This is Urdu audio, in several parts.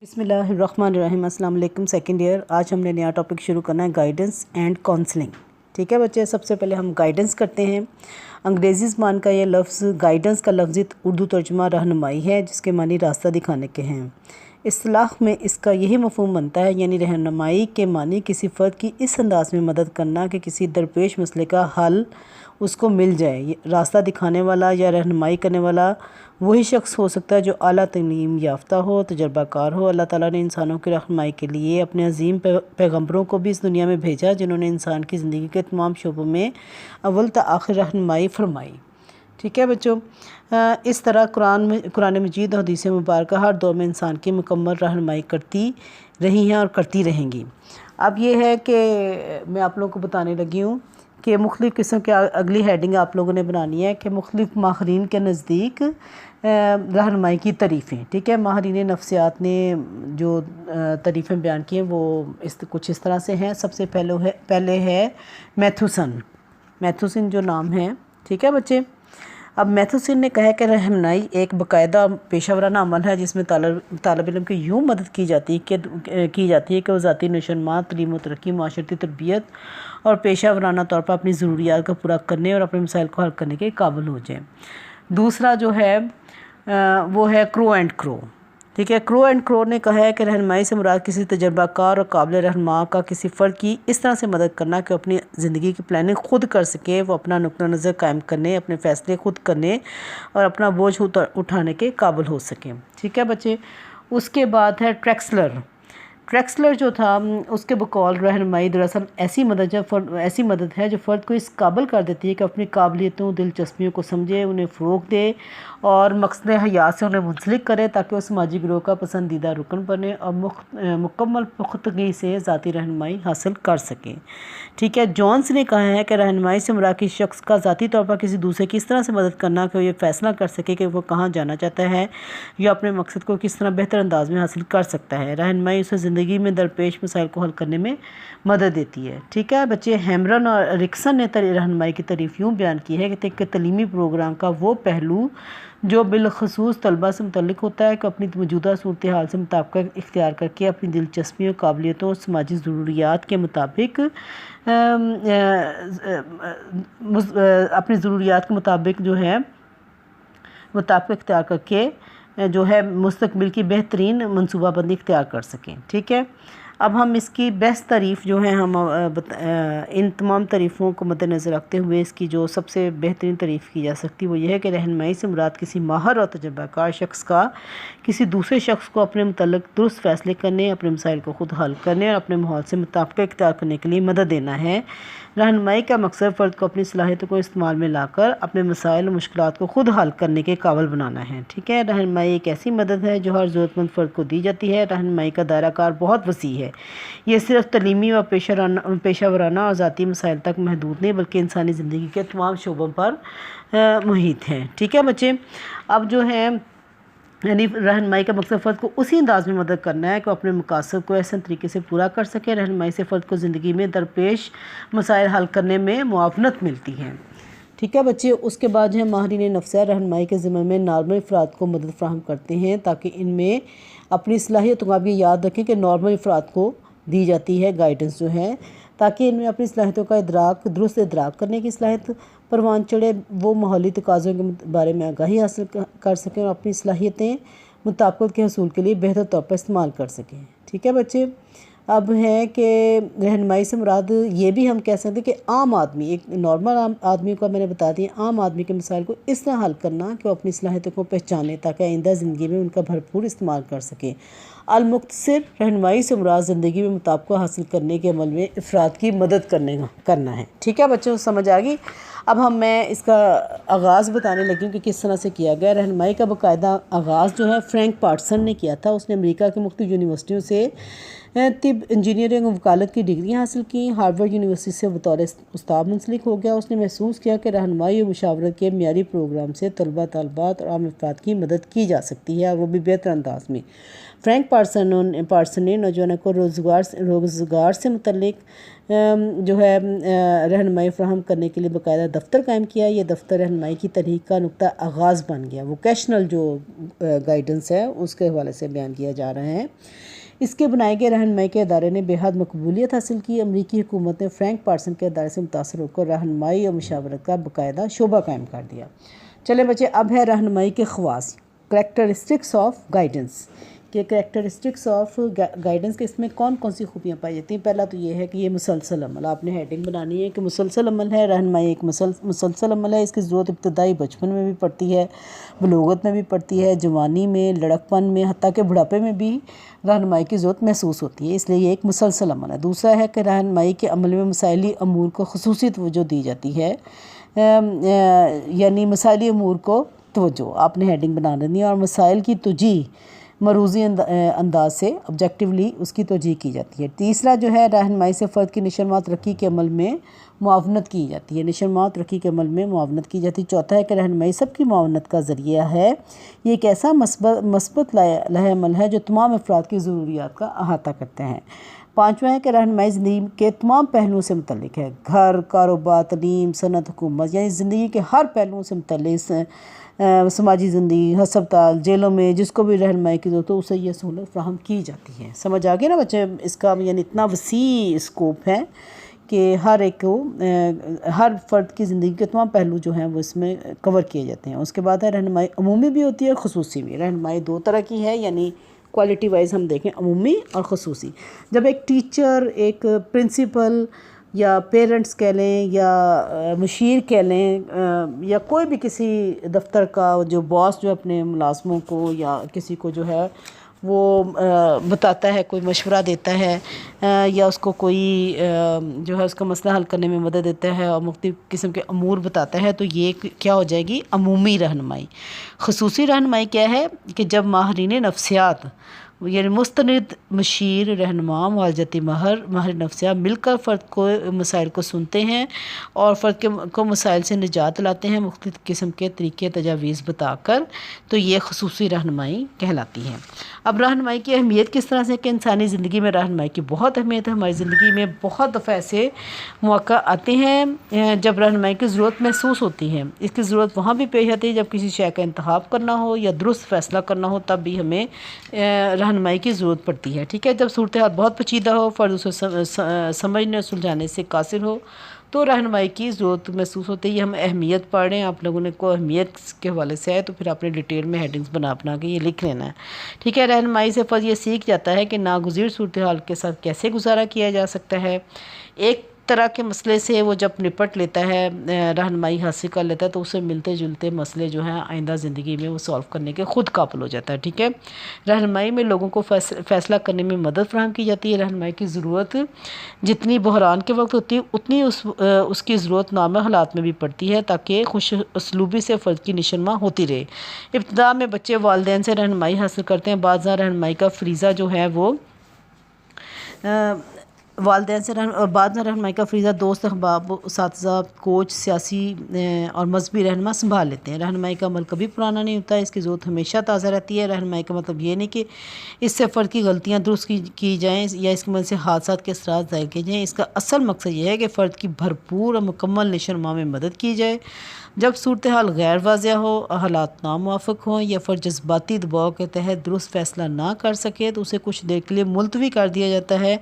بسم اللہ الرحمن الرحیم۔ السلام علیکم سیکنڈ ایئر۔ آج ہم نے نیا ٹاپک شروع کرنا ہے گائیڈنس اینڈ کاؤنسلنگ۔ ٹھیک ہے بچے، سب سے پہلے ہم گائیڈنس کرتے ہیں۔ انگریزی زبان کا یہ لفظ گائیڈنس کا لفظی اردو ترجمہ رہنمائی ہے، جس کے معنی راستہ دکھانے کے ہیں۔ اصطلاح میں اس کا یہی مفہوم بنتا ہے، یعنی رہنمائی کے معنی کسی فرد کی اس انداز میں مدد کرنا کہ کسی درپیش مسئلے کا حل اس کو مل جائے۔ راستہ دکھانے والا یا رہنمائی کرنے والا وہی شخص ہو سکتا ہے جو اعلیٰ تعلیم یافتہ ہو، تجربہ کار ہو۔ اللہ تعالیٰ نے انسانوں کی رہنمائی کے لیے اپنے عظیم پیغمبروں کو بھی اس دنیا میں بھیجا، جنہوں نے انسان کی زندگی کے تمام شعبوں میں اول تا آخر رہنمائی فرمائی۔ ٹھیک ہے بچوں، اس طرح قرآن مجید اور حدیث مبارکہ ہر دور میں انسان کی مکمل رہنمائی کرتی رہی ہیں اور کرتی رہیں گی۔ اب یہ ہے کہ میں آپ لوگوں کو بتانے لگی ہوں کہ مختلف قسم کے اگلی ہیڈنگ آپ لوگوں نے بنانی ہے کہ مختلف ماہرین کے نزدیک رہنمائی کی تعریفیں۔ ٹھیک ہے، ماہرین نفسیات نے جو تعریفیں بیان کی ہیں وہ کچھ اس طرح سے ہیں۔ سب سے پہلے ہے میتھوسن جو نام ہے۔ ٹھیک ہے بچے، اب میتھوسن نے کہا کہ رہنمائی ایک باقاعدہ پیشہ ورانہ عمل ہے جس میں طالب علم کی یوں مدد کی جاتی ہے کہ وہ ذاتی نشوونما، تعلیم و ترقی، معاشرتی تربیت اور پیشہ ورانہ طور پر اپنی ضروریات کو پورا کرنے اور اپنے مسائل کو حل کرنے کے قابل ہو جائیں۔ دوسرا جو ہے وہ ہے کرو اینڈ کرو۔ ٹھیک ہے، کرو اینڈ کرو نے کہا ہے کہ رہنمائی سے مراد کسی تجربہ کار اور قابل رہنما کا کسی فرد کی اس طرح سے مدد کرنا کہ اپنی زندگی کی پلاننگ خود کر سکے، وہ اپنا نقطہ نظر قائم کرنے، اپنے فیصلے خود کرنے اور اپنا بوجھ اٹھانے کے قابل ہو سکیں۔ ٹھیک ہے بچے، اس کے بعد ہے ٹریکسلر جو تھا، اس کے بقول رہنمائی دراصل ایسی مدد ہے جو فرد کو اس قابل کر دیتی ہے کہ اپنی قابلیتوں، دلچسپیوں کو سمجھے، انہیں فروغ دے اور مقصد حیات سے انہیں منسلک کرے تاکہ وہ سماجی گروہ کا پسندیدہ رکن بنے اور مکمل پختگی سے ذاتی رہنمائی حاصل کر سکیں۔ ٹھیک ہے، جونز نے کہا ہے کہ رہنمائی سے مراد کسی شخص کا ذاتی طور پر کسی دوسرے کی اس طرح سے مدد کرنا کہ وہ یہ فیصلہ کر سکے کہ وہ کہاں جانا چاہتا ہے یا اپنے مقصد کو کس طرح بہتر انداز میں حاصل کر سکتا ہے۔ رہنمائی اسے زندگی میں درپیش مسائل کو حل کرنے میں مدد دیتی ہے۔ ٹھیک ہے بچے، ہیمرن اور رکسن نے رہنمائی کی تعریف یوں بیان کی ہے کہ تعلیمی پروگرام کا وہ پہلو جو بالخصوص طلبہ سے متعلق ہوتا ہے کہ اپنی موجودہ صورتحال سے مطابقت اختیار کر کے اپنی دلچسپیوں، قابلیتوں اور سماجی ضروریات کے مطابق اختیار کر کے جو ہے مستقبل کی بہترین منصوبہ بندی اختیار کر سکیں۔ ٹھیک ہے، اب ہم اس کی بیسٹ تعریف جو ہے ہم ان تمام تعریفوں کو مد نظر رکھتے ہوئے اس کی جو سب سے بہترین تعریف کی جا سکتی وہ یہ ہے کہ رہنمائی سے مراد کسی ماہر اور تجربہ کار شخص کا کسی دوسرے شخص کو اپنے متعلق درست فیصلے کرنے، اپنے مسائل کو خود حل کرنے اور اپنے ماحول سے مطابقت اختیار کرنے کے لیے مدد دینا ہے۔ رہنمائی کا مقصد فرد کو اپنی صلاحیتوں کو استعمال میں لا کر اپنے مسائل و مشکلات کو خود حل کرنے کے قابل بنانا ہے۔ ٹھیک ہے، رہنمائی ایک ایسی مدد ہے جو ہر ضرورت مند فرد کو دی جاتی ہے۔ رہنمائی کا دائرہ کار بہت وسیع ہے، یہ صرف تعلیمی اور پیشہ ورانہ اور ذاتی مسائل تک محدود نہیں بلکہ انسانی زندگی کے تمام شعبوں پر محیط ہے۔ ٹھیک ہے بچے، اب جو ہے یعنی رہنمائی کا مقصد فرد کو اسی انداز میں مدد کرنا ہے کہ وہ اپنے مقاصد کو احسن طریقے سے پورا کر سکے۔ رہنمائی سے فرد کو زندگی میں درپیش مسائل حل کرنے میں معاونت ملتی ہے۔ ٹھیک ہے بچے، اس کے بعد جو ہے ماہرین نفسیات رہنمائی کے ذمہ میں نارمل افراد کو مدد فراہم کرتے ہیں تاکہ ان میں اپنی صلاحیتوں کو، آپ یہ یاد رکھیں کہ نارمل افراد کو دی جاتی ہے گائیڈنس جو ہے، تاکہ ان میں اپنی صلاحیتوں کا درست ادراک کرنے کی صلاحیت پروان چڑھے، وہ ماحولی تقاضوں کے بارے میں آگاہی حاصل کر سکیں اور اپنی صلاحیتیں مطابقت کے حصول کے لیے بہتر طور پر استعمال کر سکیں۔ ٹھیک ہے بچے، اب ہے کہ رہنمائی سے مراد یہ بھی ہم کہہ سکتے ہیں کہ عام آدمی، ایک نارمل آدمی کو میں نے بتا دیا، عام آدمی کے مسائل کو اس طرح حل کرنا کہ وہ اپنی صلاحیتوں کو پہچانے تاکہ آئندہ زندگی میں ان کا بھرپور استعمال کر سکیں۔ المختصر، رہنمائی سے مراد زندگی میں مطابقت حاصل کرنے کے عمل میں افراد کی مدد کرنا ہے۔ ٹھیک ہے بچوں، سمجھ آ گئی؟ اب میں اس کا آغاز بتانے لگی ہوں کہ کس طرح سے کیا گیا۔ رہنمائی کا باقاعدہ آغاز جو ہے فرینک پارٹسن نے کیا تھا۔ اس نے امریکہ کی مختلف یونیورسٹیوں سے طب، انجینئرنگ و وکالت کی ڈگریاں حاصل کیں۔ ہارورڈ یونیورسٹی سے بطور استاد منسلک ہو گیا۔ اس نے محسوس کیا کہ رہنمائی و مشاورت کے معیاری پروگرام سے طلباء، طالبات اور عام افراد کی مدد کی جا سکتی ہے اور وہ بھی بہتر انداز میں۔ فرینک پارسن نے نوجوانوں کو روزگار سے متعلق جو ہے رہنمائی فراہم کرنے کے لیے باقاعدہ دفتر قائم کیا۔ یہ دفتر رہنمائی کی تحریک کا نقطہ آغاز بن گیا۔ ووکیشنل جو گائیڈنس ہے اس کے حوالے سے بیان کیا جا رہا ہے۔ اس کے بنائے گئے رہنمائی کے ادارے نے بے حد مقبولیت حاصل کی۔ امریکی حکومت نے فرینک پارسن کے ادارے سے متاثر ہو کر رہنمائی اور مشاورت کا باقاعدہ شعبہ قائم کر دیا۔ چلے بچے، اب ہے رہنمائی کے خواص، کریکٹرسٹکس آف گائیڈنس، کہ کریکٹرسٹکس آف گائیڈنس کے اس میں کون کون سی خوبیاں پائی جاتی ہیں۔ پہلا تو یہ ہے کہ یہ مسلسل عمل، آپ نے ہیڈنگ بنانی ہے کہ مسلسل عمل ہے۔ رہنمائی ایک مسلسل عمل ہے۔ اس کی ضرورت ابتدائی بچپن میں بھی پڑتی ہے، بلوغت میں بھی پڑتی ہے، جوانی میں، لڑکپن میں، حتیٰ کہ بڑھاپے میں بھی رہنمائی کی ضرورت محسوس ہوتی ہے، اس لیے یہ ایک مسلسل عمل ہے۔ دوسرا ہے کہ رہنمائی کے عمل میں مسائلی امور کو خصوصی توجہ دی جاتی ہے، یعنی مسائلی امور کو توجہ آپ نے ہیڈنگ بنا دینی ہے، اور مسائل کی توجیہ مروزی انداز سے آبجیکٹیولی اس کی توجیہ کی جاتی ہے۔ تیسرا جو ہے، رہنمائی سے فرد کی نشوونما ترقی کے عمل میں معاونت کی جاتی ہے، نشوونما ترقی کے عمل میں معاونت کی جاتی ہے۔ چوتھا ہے کہ رہنمائی سب کی معاونت کا ذریعہ ہے، یہ ایک ایسا مثبت لائحہ عمل ہے جو تمام افراد کی ضروریات کا احاطہ کرتے ہیں۔ پانچواں ہے کہ رہنمائی زندگی کے تمام پہلوؤں سے متعلق ہے، گھر، کاروبار، تعلیم، صنعت، حکومت، یعنی زندگی کے ہر پہلوؤں سے متعلق، سماجی زندگی، ہسپتال، جیلوں میں جس کو بھی رہنمائی کی ضرورت ہو اسے یہ سہولت فراہم کی جاتی ہے۔ سمجھ آگے نا بچے؟ اس کا یعنی اتنا وسیع اسکوپ ہے کہ ہر ایک کو، ہر فرد کی زندگی کے تمام پہلو جو ہیں وہ اس میں کور کیے جاتے ہیں۔ اس کے بعد ہے رہنمائی عمومی بھی ہوتی ہے اور خصوصی بھی۔ رہنمائی دو طرح کی ہے، یعنی کوالٹی وائز ہم دیکھیں عمومی اور خصوصی۔ جب ایک ٹیچر، ایک پرنسپل یا پیرنٹس کہہ لیں یا مشیر کہہ لیں، یا کوئی بھی کسی دفتر کا جو باس جو اپنے ملازموں کو یا کسی کو جو ہے وہ بتاتا ہے، کوئی مشورہ دیتا ہے، یا اس کو کوئی جو ہے اس کا مسئلہ حل کرنے میں مدد دیتا ہے اور مختلف قسم کے امور بتاتا ہے، تو یہ کیا ہو جائے گی؟ عمومی رہنمائی۔ خصوصی رہنمائی کیا ہے کہ جب ماہرین نفسیات، یعنی مستند، مشیر، رہنما، معالجتی ماہر نفسیات مل کر فرد کو مسائل کو سنتے ہیں اور فرد کو مسائل سے نجات دلاتے ہیں مختلف قسم کے طریقے تجاویز بتا کر، تو یہ خصوصی رہنمائی کہلاتی ہے۔ اب رہنمائی کی اہمیت کس طرح سے کہ انسانی زندگی میں رہنمائی کی بہت اہمیت ہے۔ ہماری زندگی میں بہت دفعہ ایسے مواقع آتے ہیں جب رہنمائی کی ضرورت محسوس ہوتی ہے۔ اس کی ضرورت وہاں بھی پیش آتی ہے جب کسی شے کا انتخاب کرنا ہو یا درست فیصلہ کرنا ہو، تب بھی ہمیں رہنمائی کی ضرورت پڑتی ہے، ٹھیک ہے۔ جب صورتحال بہت پیچیدہ ہو، فرد اسے سمجھنے اور سلجھانے سے قاصر ہو، تو رہنمائی کی ضرورت محسوس ہوتی ہے۔ یہ ہم اہمیت پڑھ رہے ہیں، آپ لوگوں نے کو اہمیت کے حوالے سے ہے تو پھر آپ نے ڈیٹیل میں ہیڈنگز بنا کے یہ لکھ لینا ہے، ٹھیک ہے۔ رہنمائی سے فرد یہ سیکھ جاتا ہے کہ ناگزیر صورتحال کے ساتھ کیسے گزارا کیا جا سکتا ہے۔ ایک طرح کے مسئلے سے وہ جب نپٹ لیتا ہے، رہنمائی حاصل کر لیتا ہے، تو اسے ملتے جلتے مسئلے جو ہیں آئندہ زندگی میں وہ سولو کرنے کے خود قابل ہو جاتا ہے، ٹھیک ہے۔ رہنمائی میں لوگوں کو فیصلہ کرنے میں مدد فراہم کی جاتی ہے۔ رہنمائی کی ضرورت جتنی بحران کے وقت ہوتی ہے اتنی اس کی ضرورت نارمل حالات میں بھی پڑتی ہے، تاکہ خوش اسلوبی سے فرد کی نشوونما ہوتی رہے۔ ابتدا میں بچے والدین سے رہنمائی حاصل کرتے ہیں، بعض رہنمائی کا فریضہ جو ہے وہ والدین سے بعد میں رہنمائی کا فریضہ دوست، احباب، اساتذہ، کوچ، سیاسی اور مذہبی رہنما سنبھال لیتے ہیں۔ رہنمائی کا عمل کبھی پرانا نہیں ہوتا ہے، اس کی ضرورت ہمیشہ تازہ رہتی ہے۔ رہنمائی کا مطلب یہ نہیں کہ اس سے فرد کی غلطیاں درست کی جائیں یا اس کے عمل سے حادثات کے اثرات ظاہر کیے جائیں۔ اس کا اصل مقصد یہ ہے کہ فرد کی بھرپور اور مکمل نشوونما میں مدد کی جائے۔ جب صورتحال غیر واضح ہو، حالات ناموافق ہوں یا فرد جذباتی دباؤ کے تحت درست فیصلہ نہ کر سکے، تو اسے کچھ دیر کے لیے ملتوی کر دیا جاتا ہے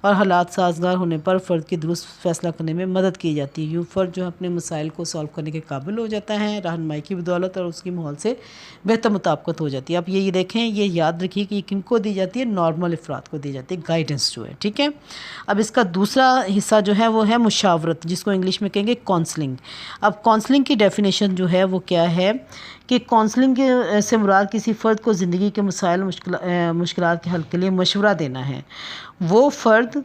اور حالات سازگار ہونے پر فرد کی درست فیصلہ کرنے میں مدد کی جاتی ہے۔ یوں فرد جو اپنے مسائل کو سالو کرنے کے قابل ہو جاتا ہے، رہنمائی کی بدولت، اور اس کی ماحول سے بہتر مطابقت ہو جاتی ہے۔ اب یہ دیکھیں، یہ یاد رکھیے کہ یہ کن کو دی جاتی ہے؟ نارمل افراد کو دی جاتی ہے، گائیڈنس جو ہے، ٹھیک ہے۔ اب اس کا دوسرا حصہ جو ہے وہ ہے مشاورت، جس کو انگلش میں کہیں گے کونسلنگ۔ اب کونسلنگ کی ڈیفینیشن جو ہے وہ کیا ہے کہ کونسلنگ سے مراد کسی فرد کو زندگی کے مسائل، مشکلات کے حل کے لیے مشورہ دینا ہے۔ وہ فرد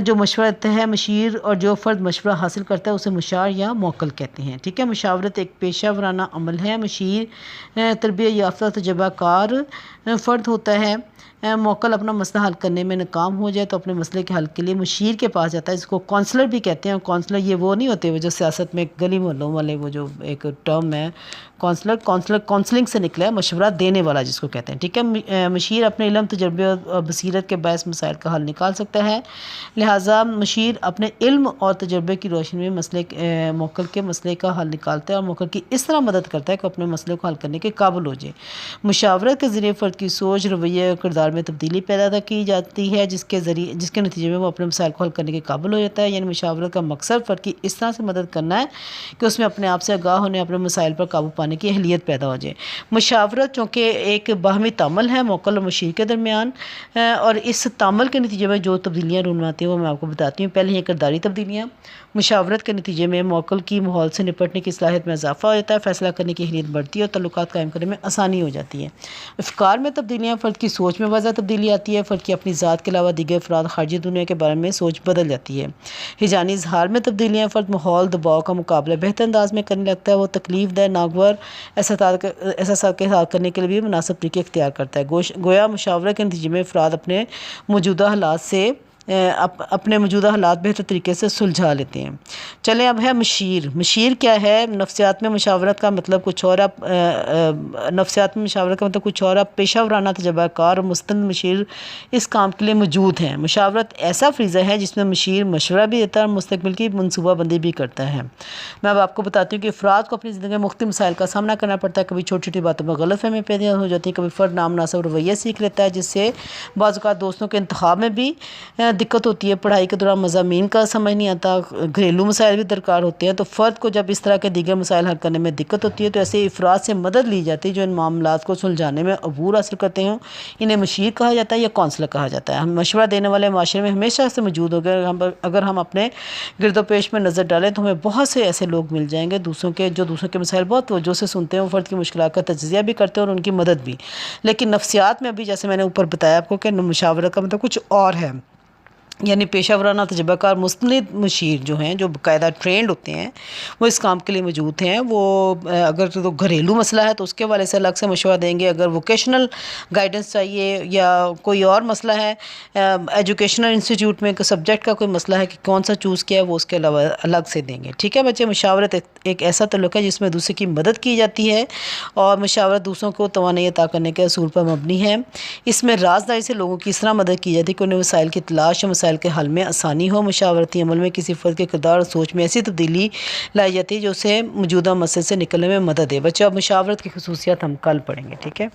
جو مشورہ دیتا ہے، مشیر، اور جو فرد مشورہ حاصل کرتا ہے اسے مشار یا موکل کہتے ہیں، ٹھیک ہے۔ مشاورت ایک پیشہ ورانہ عمل ہے۔ مشیر تربیت یافتہ تجربہ کار فرد ہوتا ہے۔ موکل اپنا مسئلہ حل کرنے میں ناکام ہو جائے تو اپنے مسئلے کے حل کے لیے مشیر کے پاس جاتا ہے، اس کو کونسلر بھی کہتے ہیں۔ کونسلر یہ وہ نہیں ہوتے وہ جو سیاست میں گلی محلوں والے وہ جو ایک ٹرم ہے کونسلنگ سے نکلا ہے، مشورہ دینے والا جس کو کہتے ہیں، ٹھیک ہے۔ مشیر اپنے علم، تجربے اور بصیرت کے باعث مسائل کا حل نکال سکتا ہے، لہٰذا مشیر اپنے علم اور تجربے کی روشنی میں موکل کے مسئلے کا حل نکالتا ہے اور موکل کی اس طرح مدد کرتا ہے کہ اپنے مسئلے کو حل کرنے کے قابل ہو جائے۔ مشاورت کے ذریعے فرد کی سوچ، رویے اور کردار میں تبدیلی پیدا کی جاتی ہے، جس کے نتیجے میں وہ اپنے مسائل کو حل کرنے کے قابل ہو جاتا ہے۔ یعنی مشاورت کا مقصد فرد کی اس طرح سے مدد کرنا ہے کہ اس میں اپنے آپ سے آگاہ ہونے، اپنے مسائل پر قابو پانے کی اہلیت پیدا ہو جائے۔ مشاورت چونکہ ایک باہمی تعامل ہے موکل اور مشیر کے درمیان، اور اس تعامل کے نتیجے میں جو تبدیلیاں رونما آتی ہیں وہ میں آپ کو بتاتی ہوں۔ پہلے یہ کرداری تبدیلیاں، مشاورت کے نتیجے میں موکل کی ماحول سے نپٹنے کی صلاحیت میں اضافہ ہو جاتا ہے، فیصلہ کرنے کی اہلیت بڑھتی ہے اور تعلقات قائم کرنے میں آسانی ہو جاتی ہے۔ افکار میں تبدیلیاں، فرد کی سوچ میں واضح تبدیلی آتی ہے، فرد کی اپنی ذات کے علاوہ دیگر افراد خارجی دنیا کے بارے میں سوچ بدل جاتی ہے۔ ہجانی اظہار میں تبدیلیاں، فرد ماحول دباؤ کا مقابلہ بہتر انداز میں کرنے لگتا ہے، وہ تکلیف دہ ناگوار احساسات کے حل کرنے کے لیے بھی مناسب طریقے اختیار کرتا ہے۔ گویا مشاورت کے نتیجے میں افراد اپنے موجودہ حالات بہتر طریقے سے سلجھا لیتے ہیں۔ چلیں اب ہے مشیر۔ مشیر کیا ہے؟ نفسیات میں مشاورت کا مطلب کچھ اور پیشہ ورانہ تجربہ کار اور مستند مشیر اس کام کے لیے موجود ہیں۔ مشاورت ایسا فریضہ ہے جس میں مشیر مشورہ بھی دیتا ہے اور مستقبل کی منصوبہ بندی بھی کرتا ہے۔ میں اب آپ کو بتاتی ہوں کہ افراد کو اپنی زندگی میں مختلف مسائل کا سامنا کرنا پڑتا ہے، کبھی چھوٹی چھوٹی باتوں میں غلط فہمی پیدا ہو جاتی ہے، کبھی فرد نامناسب رویہ سیکھ لیتا ہے جس سے بعض اوقات دوستوں کے انتخاب میں بھی دقت ہوتی ہے، پڑھائی کے دوران مضامین کا سمجھ نہیں آتا، گھریلو مسائل بھی درکار ہوتے ہیں۔ تو فرد کو جب اس طرح کے دیگر مسائل حل کرنے میں دقت ہوتی ہے تو ایسے افراد سے مدد لی جاتی ہے جو ان معاملات کو سلجھانے میں عبور حاصل کرتے ہیں۔ انہیں مشیر کہا جاتا ہے یا کونسلر کہا جاتا ہے۔ ہم مشورہ دینے والے معاشرے میں ہمیشہ سے موجود ہو گئے۔ اگر ہم اپنے گرد و پیش میں نظر ڈالیں تو ہمیں بہت سے ایسے لوگ مل جائیں گے دوسروں کے مسائل بہت توجہ سے سنتے ہیں، فرد کی مشکلات کا تجزیہ بھی کرتے ہیں اور ان کی مدد بھی۔ لیکن نفسیات میں ابھی جیسے میں نے اوپر بتایا آپ کو کہ مشاورت کا مطلب کچھ اور ہے، یعنی پیشہ ورانہ تجربہ کار مستند مشیر جو ہیں، جو باقاعدہ ٹرینڈ ہوتے ہیں، وہ اس کام کے لیے موجود ہیں۔ وہ اگر تو گھریلو مسئلہ ہے تو اس کے والے سے الگ سے مشورہ دیں گے، اگر ووکیشنل گائیڈنس چاہیے یا کوئی اور مسئلہ ہے، ایجوکیشنل انسٹیٹیوٹ میں سبجیکٹ کا کوئی مسئلہ ہے کہ کون سا چوز کیا ہے، وہ اس کے علاوہ الگ سے دیں گے، ٹھیک ہے بچے۔ مشاورت ایک ایسا تعلق ہے جس میں دوسرے کی مدد کی جاتی ہے، اور مشاورت دوسروں کو توانائی عطا کرنے کے اصول پر مبنی ہے۔ اس میں رازداری سے لوگوں کی اس طرح مدد کی جاتی ہے کہ انہیں وسائل کی تلاش اور مسائل کے حل میں آسانی ہو۔ مشاورتی عمل میں کسی فرد کے کردار اور سوچ میں ایسی تبدیلی لائی جاتی ہے جو اسے موجودہ مسئلے سے نکلنے میں مدد دے۔ بچوں اب مشاورت کی خصوصیات ہم کل پڑھیں گے، ٹھیک ہے۔